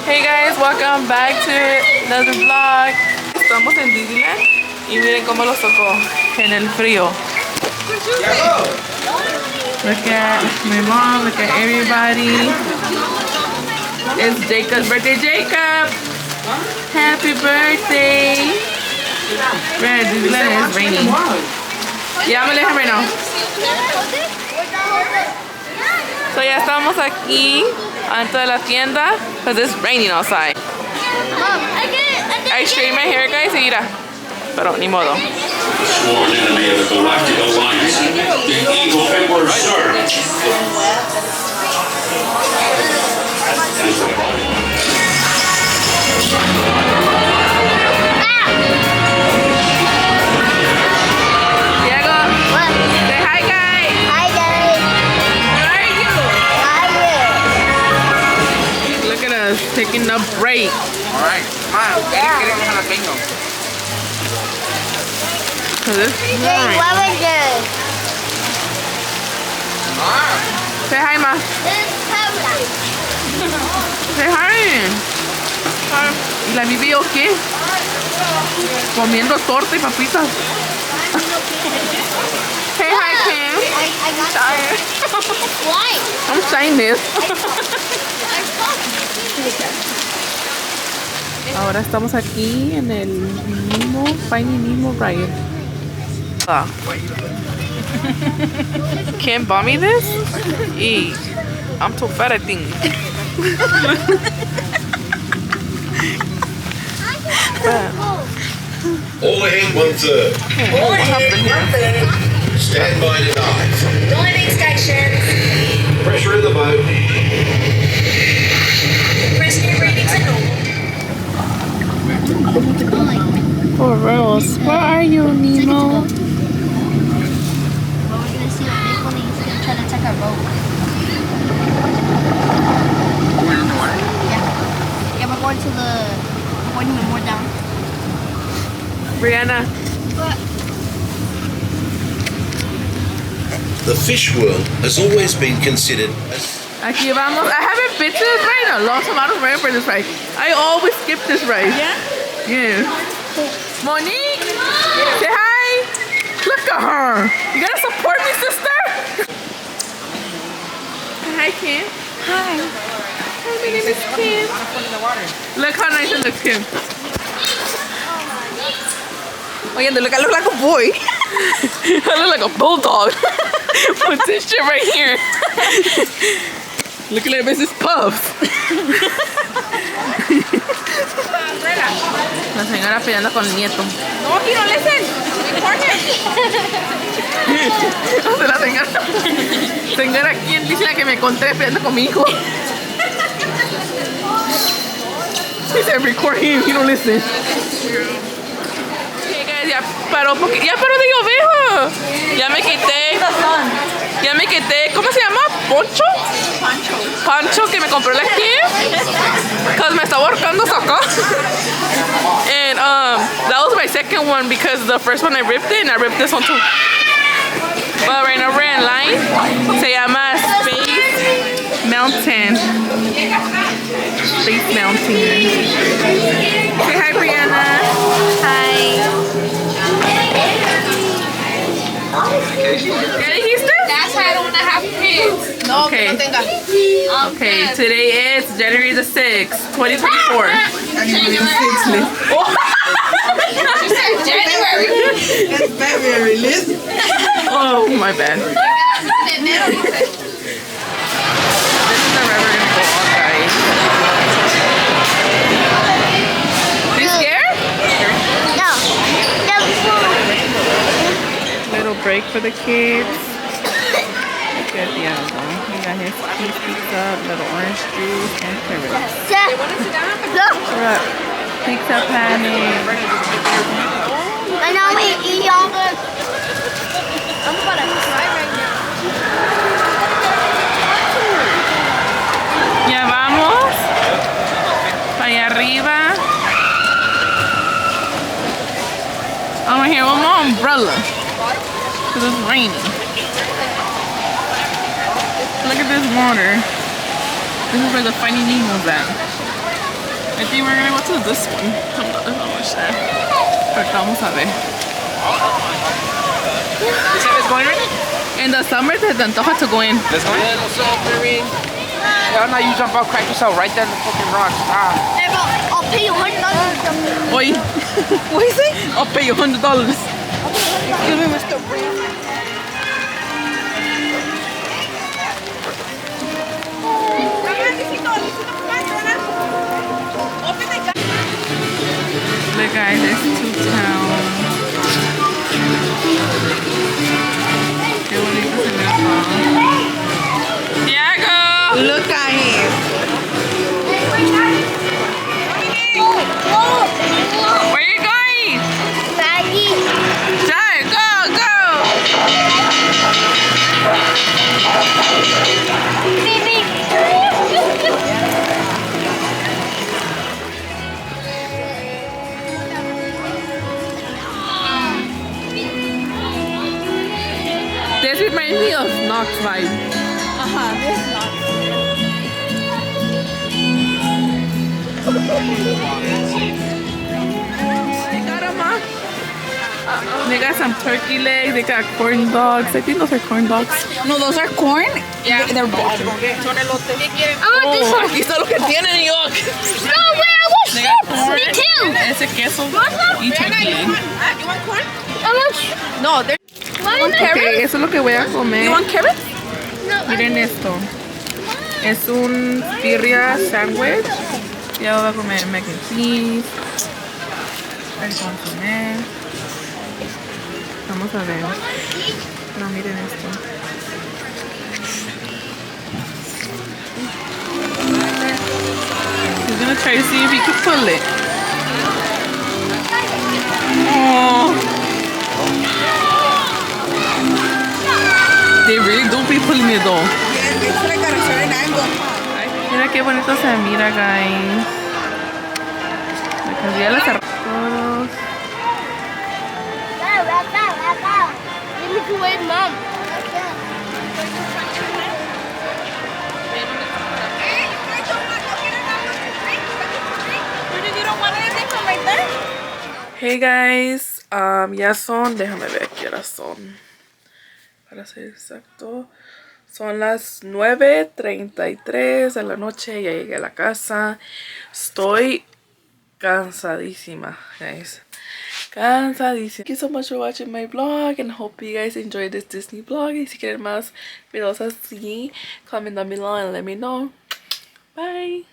Hey guys, welcome back to another vlog. Estamos en Disneyland y miren cómo los tocó en el frío. Look at my mom, look at everybody. It's Jacob's birthday. Jacob! Happy birthday! Man, Disneyland is raining. Yeah, I'm gonna let him right now. So ya estamos aquí dentro de la tienda because it's raining outside. I straightened my hair, guys, y mira. Pero ni modo. Sworn enemy of the Galactic Alliance, the evil Emperor Sir. Taking a break. Alright, come on. Queremos jalapeño. Say hi, Ma. Say hi. ¿Y la Bibi o qué? Comiendo torta y papitas. Say hi, Kim. I'm tired. Why? I'm saying this. Ahora estamos aquí en el Finding Nemo ride. Kim bought me this? Eee. I'm too fat, I think. All ahead 1/3. What happened here? Stand by to dive. Diving station. Pressure in the boat. Rescue readings are normal. Poor Rose. Where are you, Nemo? Well, we're gonna see what big one is gonna try to take our boat. Going on the water? Yeah. Yeah, we're going more down. Brianna. The fish world has always been considered as Aquí vamos. I haven't been to this ride in a long time. I don't remember this ride. I always skip this ride. Yeah? Yeah. Monique! Say hi! Look at her! You gotta support me, sister! Hi, Kim. Hi. Hi, my name is Kim. Look how nice it looks, Kim. Oh, yeah, look, I look like a boy. I look like a bulldog. Put this shit right here. Look at that Mrs. Puffs. La señora peleando con el nieto. No, aquí no listen. La señora. Señora, ¿quién dice la que me encontré peleando con mi hijo? He said record him, he don't listen. Hey guys, ya paró de llover. Ya me quité, ¿cómo se llama? ¿Poncho? Pancho que me compró la Kim. Because me estaba ahorcando acá. And that was my second one because the first one I ripped it and I ripped this one too. But right now we're in line. Se llama Space Mountain. Space Mountain. Say hi, Brianna. Hi. ¿Qué dijiste? That's why I don't want to have kids. No, Okay. que no tenga. Okay, today is January the 6th, 2024. She said January. It's February, listen. Oh, my bad. This is the ride we're gonna go on, guys. You scared? No. Little break for the kids. Look at Diego. He got his pizza, little orange juice, and carrots. We're at Pizza Planet. I know we eat all the. I'm about to cry right now. Ya vamos. Para allá arriba. I'm here with my umbrella. Because it's raining. Look at this water. This is where the Finding Nemo's at. I think we're gonna go to this one. I'm not sure. Ahorita vamos a ver. You said it's going right? In the summer, te antoja to go in. Let's go. Yeah, what's up, Marine? Hell no, you jump out, crack yourself right there in the fucking rocks. Ah. Hey, bro, I'll pay you $100. Oi. What you say? I'll pay you $100. Excuse me, Mr. Brand. Look guys, it's two towns. Qué bonito se ve acá. Diego! Look at him. Where you going? Maggie. Jack, go, go! Baby. This reminds me of Knox vibe. This not. They got them, huh? They got some turkey legs, they got corn dogs. I think those are corn dogs. No, those are corn. Yeah. They're bad. I want this Oh, one. aquí está lo que tienen, New York. No, wait, I want They got chips. corn. Me too. Ese queso y turkey leg. You want corn? I want. No, they're. Okay, eso es lo que voy a comer. You want carrots? No, Miren esto. Es un birria sandwich. Ya voy a comer mac and cheese. El consomé. Vamos a ver. No, miren esto. He's gonna try to see if he can pull it. Oh. They really don't be pulling it though. Yeah, it's like at a certain angle. Mira qué bonito se mira, guys. Because ya las cerramos. Give me to wait, Mom. You don't want anything from right there? Hey guys, ya son, déjame ver qué horas son. Para ser exacto, son las 9:33 de la noche. Ya llegué a la casa. Estoy cansadísima, guys. Cansadísima. Thank you so much for watching my vlog and hope you guys enjoyed this Disney vlog. Y si quieren más videos así, comment down below and let me know. Bye.